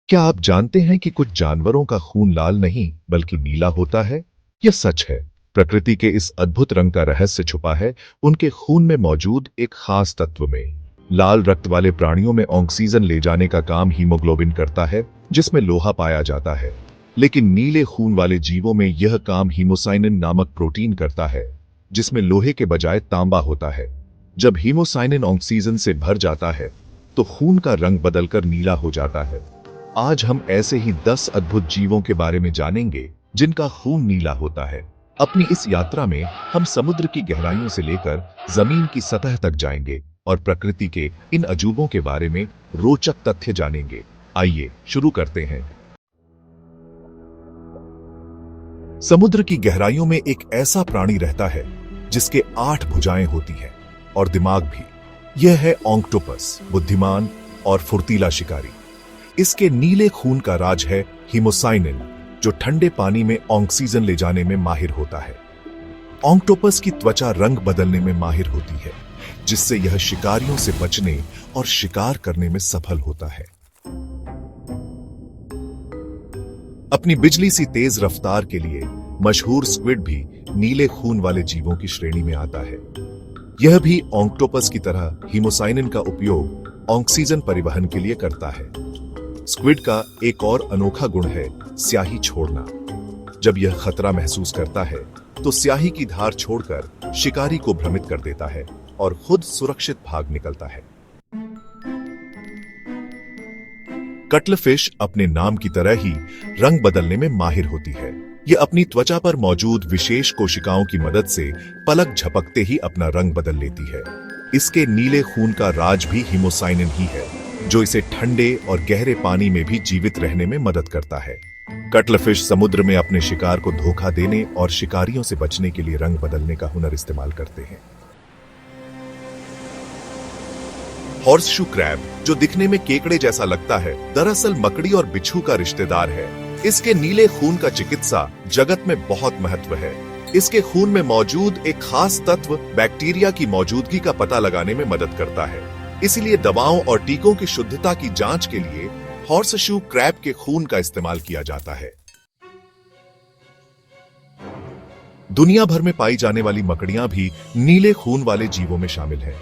क्या आप जानते हैं कि कुछ जानवरों का खून लाल नहीं बल्कि नीला होता है? यह सच है। प्रकृति के इस अद्भुत रंग का रहस्य छुपा है उनके खून में मौजूद एक खास तत्व में। लाल रक्त वाले प्राणियों में ऑक्सीजन ले जाने का काम हीमोग्लोबिन करता है, जिसमें लोहा पाया जाता है। लेकिन नीले खून वाले जीवों में यह काम हीमोसाइनिन नामक प्रोटीन करता है, जिसमें लोहे के बजाय तांबा होता है। जब हीमोसाइनिन ऑक्सीजन से भर जाता है तो खून का रंग बदलकर नीला हो जाता है। आज हम ऐसे ही 10 अद्भुत जीवों के बारे में जानेंगे जिनका खून नीला होता है। अपनी इस यात्रा में हम समुद्र की गहराइयों से लेकर जमीन की सतह तक जाएंगे और प्रकृति के इन अजूबों के बारे में रोचक तथ्य जानेंगे। आइए शुरू करते हैं। समुद्र की गहराइयों में एक ऐसा प्राणी रहता है जिसके 8 भुजाएं होती हैं और दिमाग भी। यह है ऑक्टोपस, बुद्धिमान और फुर्तीला शिकारी। इसके नीले खून का राज है हीमोसाइनिन, जो ठंडे पानी में ऑक्सीजन ले जाने में माहिर होता है। ऑक्टोपस की त्वचा रंग बदलने में माहिर होती है, जिससे यह शिकारियों से बचने और शिकार करने में सफल होता है। अपनी बिजली सी तेज रफ्तार के लिए मशहूर स्क्विड भी नीले खून वाले जीवों की श्रेणी में आता है। यह भी ऑक्टोपस की तरह हीमोसाइनिन का उपयोग ऑक्सीजन परिवहन के लिए करता है। स्क्विड का एक और अनोखा गुण है स्याही छोड़ना। जब यह खतरा महसूस करता है तो स्याही की धार छोड़कर शिकारी को भ्रमित कर देता है और खुद सुरक्षित भाग निकलता है। कटलफिश अपने नाम की तरह ही रंग बदलने में माहिर होती है। यह अपनी त्वचा पर मौजूद विशेष कोशिकाओं की मदद से पलक झपकते ही अपना रंग बदल लेती है। इसके नीले खून का राज भी हीमोसाइनिन ही है, जो इसे ठंडे और गहरे पानी में भी जीवित रहने में मदद करता है। कटलफिश समुद्र में अपने शिकार को धोखा देने और शिकारियों से बचने के लिए रंग बदलने का हुनर इस्तेमाल करते हैं। हॉर्सशू क्रैब, जो दिखने में केकड़े जैसा लगता है, दरअसल मकड़ी और बिच्छू का रिश्तेदार है। इसके नीले खून का चिकित्सा जगत में बहुत महत्व है। इसके खून में मौजूद एक खास तत्व बैक्टीरिया की मौजूदगी का पता लगाने में मदद करता है। इसलिए दवाओं और टीकों की शुद्धता की जांच के लिए हॉर्सशू क्रैब के खून का इस्तेमाल किया जाता है। दुनिया भर में पाई जाने वाली मकड़ियां भी नीले खून वाले जीवों में शामिल हैं।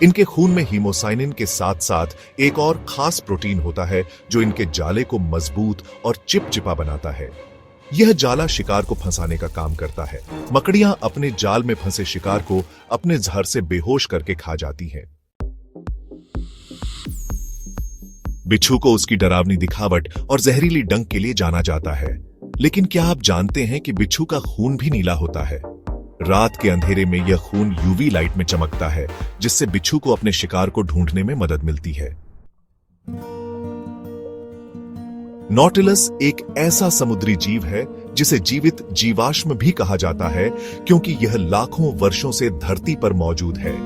इनके खून में हीमोसाइनिन के साथ साथ एक और खास प्रोटीन होता है जो इनके जाले को मजबूत और चिपचिपा बनाता है। यह जाला शिकार को फंसाने का काम करता है। मकड़ियां अपने जाल में फंसे शिकार को अपने जहर से बेहोश करके खा जाती हैं। बिच्छू को उसकी डरावनी दिखावट और जहरीली डंक के लिए जाना जाता है। लेकिन क्या आप जानते हैं कि बिच्छू का खून भी नीला होता है? रात के अंधेरे में यह खून यूवी लाइट में चमकता है, जिससे बिच्छू को अपने शिकार को ढूंढने में मदद मिलती है। नॉटिलस एक ऐसा समुद्री जीव है जिसे जीवित जीवाश्म भी कहा जाता है, क्योंकि यह लाखों वर्षों से धरती पर मौजूद है।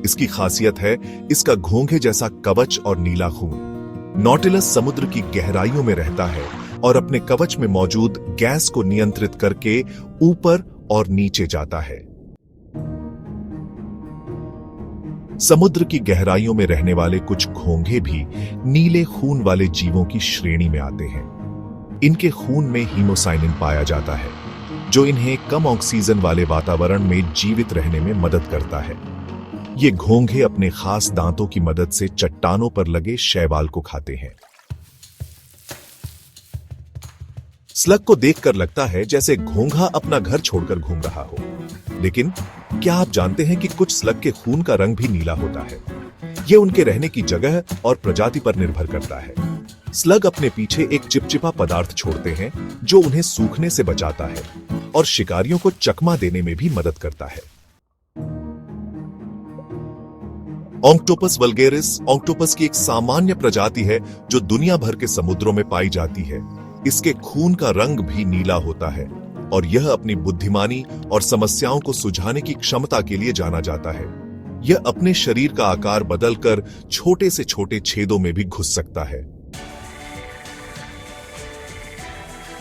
इसकी खासियत है इसका घोंघे जैसा कवच और नीला खून। नॉटिलस समुद्र की गहराइयों में रहता है और अपने कवच में मौजूद गैस को नियंत्रित करके ऊपर और नीचे जाता है। समुद्र की गहराइयों में रहने वाले कुछ घोंघे भी नीले खून वाले जीवों की श्रेणी में आते हैं। इनके खून में हीमोसाइनिन पाया जाता है, जो इन्हें कम ऑक्सीजन वाले वातावरण में जीवित रहने में मदद करता है। ये घोंघे अपने खास दांतों की मदद से चट्टानों पर लगे शैवाल को खाते हैं। स्लग को देखकर लगता है जैसे घोंघा अपना घर छोड़कर घूम रहा हो। लेकिन क्या आप जानते हैं कि कुछ स्लग के खून का रंग भी नीला होता है? यह उनके रहने की जगह और प्रजाति पर निर्भर करता है। स्लग अपने पीछे एक चिपचिपा पदार्थ छोड़ते हैं जो उन्हें सूखने से बचाता है और शिकारियों को चकमा देने में भी मदद करता है। ऑक्टोपस वल्गेरिस ऑक्टोपस की एक सामान्य प्रजाति है जो दुनिया भर के समुद्रों में पाई जाती है। इसके खून का रंग भी नीला होता है और यह अपनी बुद्धिमानी और समस्याओं को सुलझाने की क्षमता के लिए जाना जाता है। यह अपने शरीर का आकार बदलकर छोटे से छोटे छेदों में भी घुस सकता है।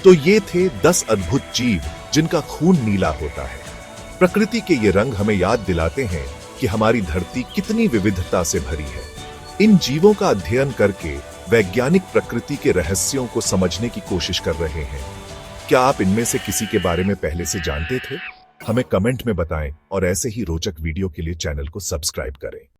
तो ये थे 10 अद्भुत जीव जिनका खून नीला होता है। प्रकृति के ये रंग हमें याद दिलाते हैं कि हमारी धरती कितनी विविधता से भरी है। इन जीवों का अध्ययन करके वैज्ञानिक प्रकृति के रहस्यों को समझने की कोशिश कर रहे हैं। क्या आप इनमें से किसी के बारे में पहले से जानते थे? हमें कमेंट में बताएं और ऐसे ही रोचक वीडियो के लिए चैनल को सब्सक्राइब करें।